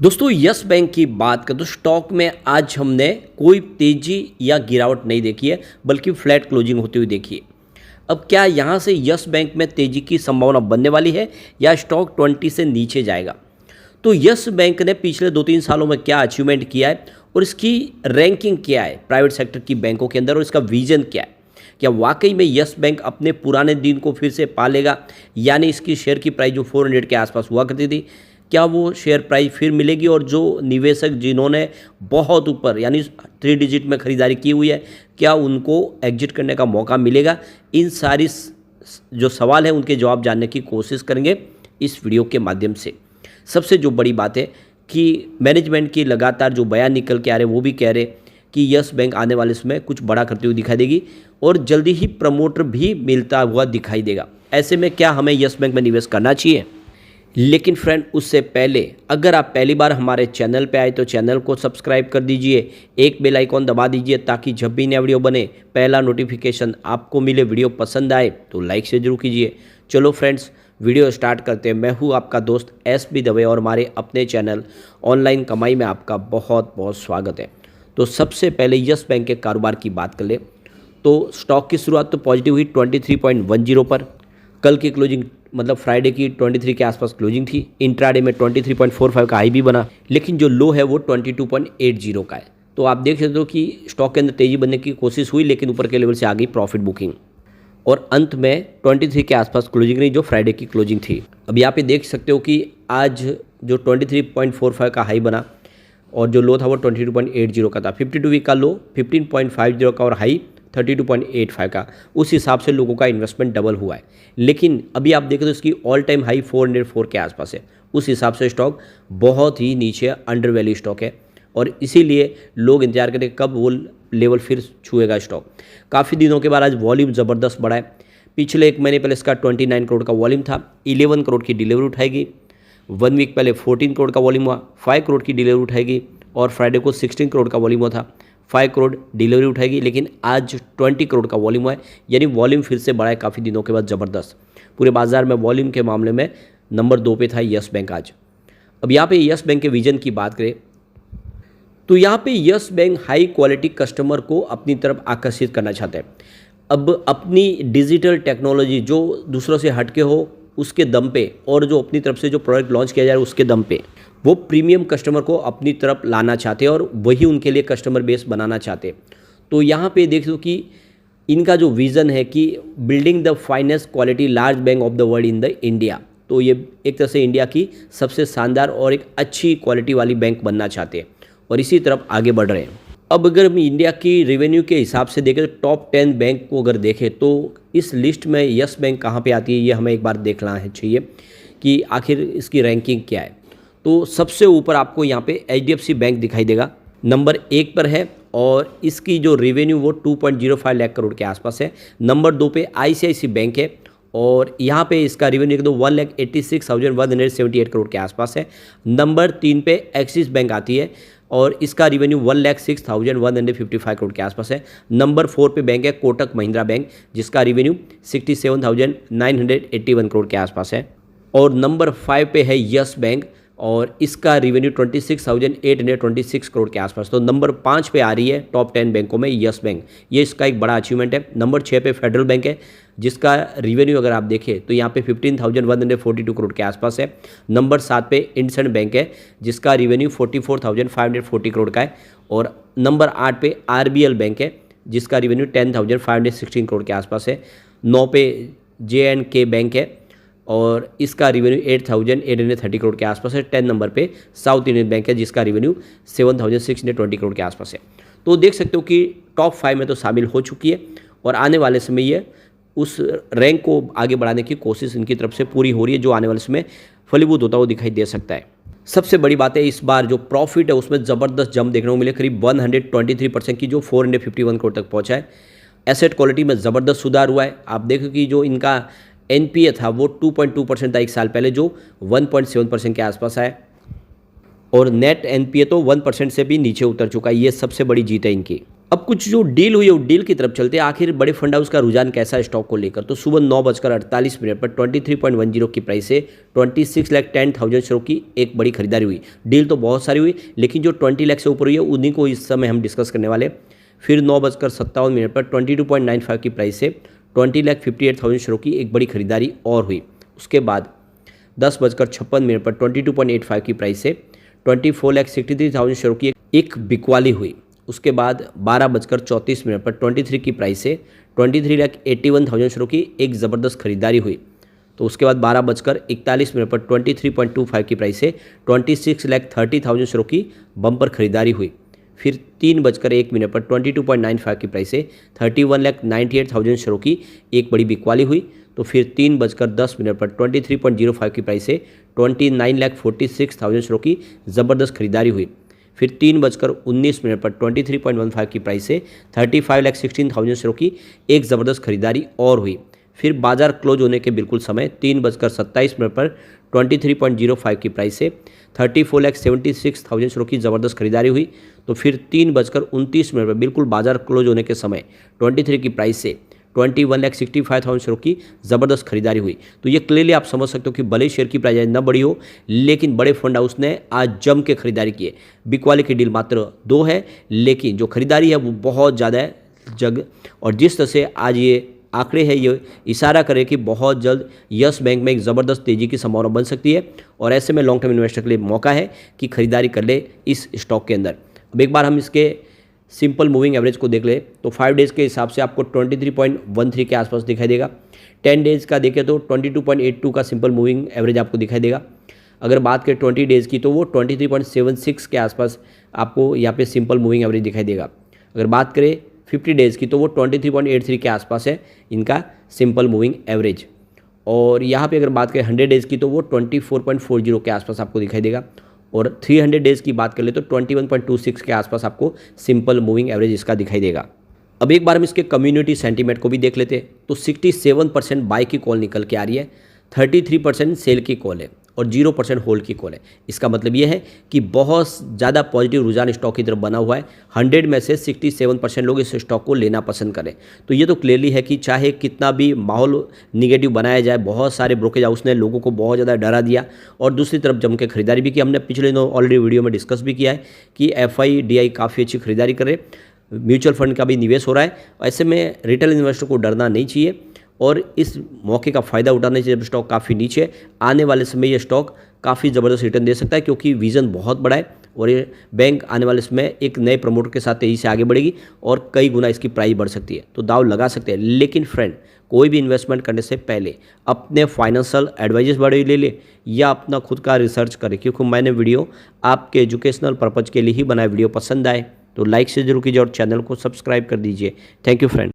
दोस्तों yes bank की बात करें तो स्टॉक में आज हमने कोई तेजी या गिरावट नहीं देखी है, बल्कि फ्लैट क्लोजिंग होती हुई देखी है। अब क्या यहाँ से यस बैंक में तेजी की संभावना बनने वाली है या स्टॉक 20 से नीचे जाएगा? तो यस बैंक ने पिछले 2-3 सालों में क्या अचीवमेंट किया है और इसकी रैंकिंग क्या है प्राइवेट सेक्टर की बैंकों के अंदर, और इसका विजन क्या है? क्या वाकई में यस बैंक अपने पुराने दिन को फिर से पालेगा? यानी इसकी शेयर की प्राइस जो 400 के आसपास हुआ करती थी, क्या वो शेयर प्राइस फिर मिलेगी? और जो निवेशक जिन्होंने बहुत ऊपर यानी 3 डिजिट में खरीदारी की हुई है, क्या उनको एग्जिट करने का मौका मिलेगा? इन सारी जो सवाल हैं उनके जवाब जानने की कोशिश करेंगे इस वीडियो के माध्यम से। सबसे जो बड़ी बात है कि मैनेजमेंट की लगातार जो बयान निकल के आ रहे हैं वो भी कह रहे कि यस बैंक आने वाले समय कुछ बड़ा करते हुए दिखाई देगी और जल्दी ही प्रमोटर भी मिलता हुआ दिखाई देगा। ऐसे में क्या हमें यस बैंक में निवेश करना चाहिए? लेकिन फ्रेंड, उससे पहले अगर आप पहली बार हमारे चैनल पे आए तो चैनल को सब्सक्राइब कर दीजिए, एक बेल आइकॉन दबा दीजिए ताकि जब भी नया वीडियो बने पहला नोटिफिकेशन आपको मिले। वीडियो पसंद आए तो लाइक से जरूर कीजिए। चलो फ्रेंड्स, वीडियो स्टार्ट करते हैं। मैं हूँ आपका दोस्त एसबी दवे और हमारे अपने चैनल ऑनलाइन कमाई में आपका बहुत बहुत स्वागत है। तो सबसे पहले यस बैंक के कारोबार की बात कर ले तो स्टॉक की शुरुआत तो पॉजिटिव हुई 23.10 पर। कल की क्लोजिंग मतलब फ्राइडे की 23 के आसपास क्लोजिंग थी। इंट्राडे में 23.45 का हाई भी बना, लेकिन जो लो है वो 22.80 का है। तो आप देख सकते हो कि स्टॉक के अंदर तेजी बनने की कोशिश हुई, लेकिन ऊपर के लेवल से आ गई प्रॉफिट बुकिंग और अंत में 23 के आसपास क्लोजिंग रही जो फ्राइडे की क्लोजिंग थी। अब यहाँ पे देख सकते हो कि आज जो 23.45 का हाई बना और जो लो था वो 22.80 का था। 52 वीक का लो 15.50 का और हाई 32.85 का। उस हिसाब से लोगों का इन्वेस्टमेंट डबल हुआ है। लेकिन अभी आप देखें तो इसकी ऑल टाइम हाई 404 के आसपास है। उस हिसाब से स्टॉक बहुत ही नीचे अंडर वैल्यू स्टॉक है और इसीलिए लोग इंतजार करते हैं कब वो लेवल फिर छुएगा स्टॉक। काफ़ी दिनों के बाद आज वॉल्यूम ज़बरदस्त बढ़ा है। पिछले एक महीने पहले इसका 29 करोड़ का वॉल्यूम था, 11 करोड़ की डिलीवरी उठाएगी। 1 वीक पहले 14 करोड़ का वॉल्यूम हुआ, 5 करोड़ की डिलीवरी उठाएगी और फ्राइडे को 16 करोड़ का वॉल्यूम हुआ था, 5 करोड़ डिलीवरी उठाएगी। लेकिन आज 20 करोड़ का वॉल्यूम हुआ है, यानी वॉल्यूम फिर से बढ़ा है काफ़ी दिनों के बाद ज़बरदस्त। पूरे बाजार में वॉल्यूम के मामले में नंबर 2 पे था यस बैंक आज। अब यहाँ पे यस बैंक के विजन की बात करें तो यहाँ पे yes bank high quality customer को अपनी तरफ आकर्षित करना चाहते हैं। अब अपनी डिजिटल टेक्नोलॉजी जो दूसरों से हटके हो उसके दम पे और जो अपनी तरफ से जो प्रोडक्ट लॉन्च किया जा रहा है उसके दम पे वो प्रीमियम कस्टमर को अपनी तरफ लाना चाहते हैं और वही उनके लिए कस्टमर बेस बनाना चाहते हैं। तो यहाँ पे देख लो कि इनका जो विज़न है कि building the finest quality large bank of the world in the India. तो ये एक तरह से इंडिया की सबसे शानदार और एक अच्छी क्वालिटी वाली बैंक बनना चाहते हैं और इसी तरफ आगे बढ़ रहे हैं। अब अगर हम इंडिया की रेवेन्यू के हिसाब से देखें तो टॉप 10 बैंक को अगर देखें तो इस लिस्ट में यस बैंक कहाँ पे आती है, ये हमें एक बार देखना है चाहिए कि आखिर इसकी रैंकिंग क्या है। तो सबसे ऊपर आपको यहाँ पे HDFC बैंक दिखाई देगा, नंबर 1 पर है और इसकी जो रेवेन्यू वो 2.05 लाख करोड़ के आसपास है। नंबर 2 पे ICICI बैंक है और यहाँ पे इसका रेवेन्यू एकदम 1,86,178 करोड़ के आसपास है। नंबर 3 पे एक्सिस बैंक आती है और इसका रेवेन्यू 1,06,155 करोड़ के आसपास है। नंबर 4 पे बैंक है कोटक महिंद्रा बैंक जिसका रेवेन्यू 67,981 करोड़ के आसपास है। और नंबर 5 पे है यस बैंक और इसका रेवेन्यू 26,826 करोड़ के आसपास। तो नंबर 5 पे आ रही है टॉप 10 बैंकों में यस बैंक, ये इसका एक बड़ा अचीवमेंट है। नंबर 6 पे फेडरल बैंक है जिसका रेवेन्यू अगर आप देखें तो यहाँ पे 15,142 करोड़ के आसपास है। नंबर 7 पे इंडसइंड बैंक है जिसका रेवेन्यू 44,540 करोड़ का है। और नंबर 8 पे RBL बैंक है जिसका रेवेन्यू 10,516 करोड़ के आसपास है। 9 पे J&K बैंक है और इसका रेवेन्यू 8,830 करोड़ के आसपास है। 10 नंबर पे साउथ इंडियन बैंक है जिसका रेवेन्यू 7,620 करोड़ के आसपास है। तो देख सकते हो कि टॉप 5 में तो शामिल हो चुकी है और आने वाले समय ये उस रैंक को आगे बढ़ाने की कोशिश इनकी तरफ से पूरी हो रही है, जो आने वाले समय फलीभूत होता हुआ दिखाई दे सकता है। सबसे बड़ी बात है इस बार जो प्रॉफिट है उसमें ज़बरदस्त जंप देखने को मिले, करीब 123% की जो 451 करोड़ तक पहुँचा है। एसेट क्वालिटी में ज़बरदस्त सुधार हुआ है। आप देखो कि जो इनका NPA था वो 2.2% था एक साल पहले, जो 1.7% के आसपास आया और नेट NPA तो 1% से भी नीचे उतर चुका है। ये सबसे बड़ी जीत है इनकी। अब कुछ जो डील हुई है वो डील की तरफ चलते हैं। आखिर बड़े फंड हाउस का रुझान कैसा है स्टॉक को लेकर। तो सुबह 9:48 पर 23.10 की प्राइस से 26,10,000 शेयरों की एक बड़ी खरीदारी हुई। डील तो बहुत सारी हुई, लेकिन जो 20 लाख से ऊपर हुई है उन्हीं को इस समय हम डिस्कस करने वाले। फिर 9:57 पर 22.95 की प्राइस से 20,58,000 शेयरों की एक बड़ी खरीदारी और हुई। उसके बाद 10:56 पर 22.85 की प्राइस से 24,63,000 शेयरों की एक बिकवाली हुई। उसके बाद 12:34 पर 23 की प्राइस से 23,81,000 शेयरों की एक ज़बरदस्त खरीदारी हुई। तो उसके बाद 12:41 पर 23.25 की प्राइस से 26,30,000 शेयरों की बम्पर खरीदारी हुई। फिर 3:01 पर 22.95 की प्राइस से 31,98,000 शेयरों की एक बड़ी बिकवाली हुई। तो फिर 3:10 पर 23.05 की प्राइस से 29,46,000 शेयरों की ज़बरदस्त खरीदारी हुई। फिर 3:19 पर 23.15 की प्राइस से 35,16,000 शेयरों की एक ज़बरदस्त खरीदारी और हुई। फिर बाजार क्लोज होने के बिल्कुल समय 3:27 पर 23.05 की प्राइस से 34,76,000 शेयरों की ज़बरदस्त खरीदारी हुई। तो फिर 3:29 पर बिल्कुल बाजार क्लोज होने के समय 23 की प्राइस से 21,65,000 शेयरों की ज़बरदस्त खरीदारी हुई। तो ये क्लियरली आप समझ सकते हो कि भले शेयर की प्राइस न बढ़ी हो, लेकिन बड़े फंड हाउस ने आज जम के खरीदारी की है। बिकवाली की डील मात्र 2 है, लेकिन जो खरीदारी है वो बहुत ज़्यादा है जग। और जिस तरह से आज ये आंकड़े हैं, ये इशारा करें कि बहुत जल्द यस बैंक में एक ज़बरदस्त तेज़ी की संभावना बन सकती है। और ऐसे में लॉन्ग टर्म इन्वेस्टर के लिए मौका है कि खरीदारी कर ले इस स्टॉक के अंदर। अब एक बार हम इसके सिंपल मूविंग एवरेज को देख ले तो 5 डेज़ के हिसाब से आपको 23.13 के आसपास दिखाई देगा। 10 डेज़ का देखें तो 22.82 का सिंपल मूविंग एवरेज आपको दिखाई देगा। अगर बात करें 20 डेज़ की तो वो 23.76 के आसपास आपको यहाँ पे सिंपल मूविंग एवरेज दिखाई देगा। अगर बात करें 50 डेज़ की तो वो 23.83 के आसपास है इनका सिंपल मूविंग एवरेज। और यहाँ पे अगर बात करें 100 डेज़ की तो वो 24.40 के आसपास आपको दिखाई देगा। और 300 डेज़ की बात कर ले तो 21.26 के आसपास आपको सिंपल मूविंग एवरेज इसका दिखाई देगा। अब एक बार हम इसके कम्युनिटी सेंटीमेंट को भी देख लेते हैं। तो 67% बाई की कॉल निकल के आ रही है, 33% सेल की कॉल है और 0% होल्ड की कॉल है। इसका मतलब ये है कि बहुत ज़्यादा पॉजिटिव रुझान स्टॉक की तरफ बना हुआ है। 100 में से 67% लोग इस स्टॉक को लेना पसंद करें। तो ये तो क्लियरली है कि चाहे कितना भी माहौल निगेटिव बनाया जाए, बहुत सारे ब्रोकेज हाउस ने लोगों को बहुत ज़्यादा डरा दिया और दूसरी तरफ जम के खरीदारी भी की। हमने पिछले दिनों ऑलरेडी वीडियो में डिस्कस भी किया है कि FIDI काफ़ी अच्छी खरीदारी करे, म्यूचुअल फंड का भी निवेश हो रहा है। ऐसे में रिटेल इन्वेस्टर को डरना नहीं चाहिए और इस मौके का फ़ायदा उठाने से। जब स्टॉक काफ़ी नीचे, आने वाले समय ये स्टॉक काफ़ी ज़बरदस्त रिटर्न दे सकता है, क्योंकि विज़न बहुत बड़ा है और ये बैंक आने वाले समय एक नए प्रमोटर के साथ तेज़ी से आगे बढ़ेगी और कई गुना इसकी प्राइस बढ़ सकती है। तो दाव लगा सकते हैं। लेकिन फ्रेंड, कोई भी इन्वेस्टमेंट करने से पहले अपने फाइनेंशियल एडवाइजर्स बड़े ले ले या अपना खुद का रिसर्च करें, क्योंकि मैंने वीडियो आपके एजुकेशनल पर्पज़ के लिए ही बनाया। वीडियो पसंद आए तो लाइक से जरूर कीजिए और चैनल को सब्सक्राइब कर दीजिए। Thank you friend.